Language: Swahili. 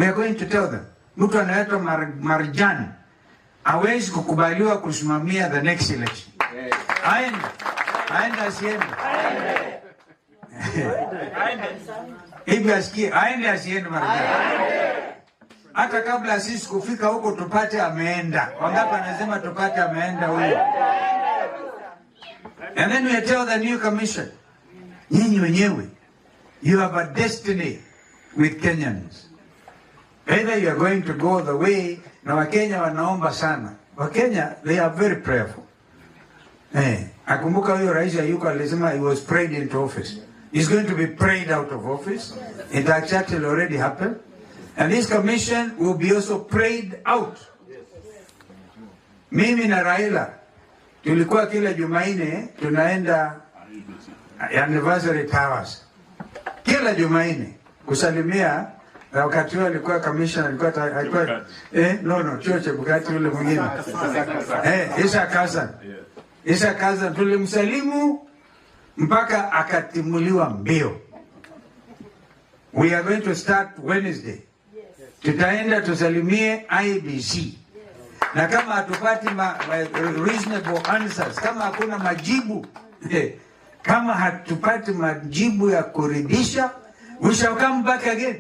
We are going to tell them. Mtu anaitwa Marjan hawezi kukubaliwa kusimamia the next election. Aende asiende. Hivi asikie, aende asiende Marjan. Hata kabla sisi kufika huko tupate ameenda. Wangapi anasema tupate ameenda huyo? And then we tell the new commission, nyinyi wenyewe, you have a destiny with Kenyans. Either you are going to go the way, na Wakenya wanaomba sana. Wakenya, they are very prayerful. Akumbuka huyo rais yuko alisema he was prayed into office. He's going to be prayed out of office. It actually already happened. And this commission will be also prayed out. Mimi na Raila tulikuwa kila Jumanne tunaenda anniversary towers. Kila Jumanne kusalimia. Na wakati huo alikuwa commissioner, alikuwa chuo cha Bugatti yule mwingine. Isa Kazan tulimsalimu mpaka akatimuliwa mbio. We are going to start Wednesday. Tutaenda tusalimie IBC. Na kama hatupati reasonable answers, kama hakuna majibu, kama hatupati majibu ya kuridhisha, we shall come back again.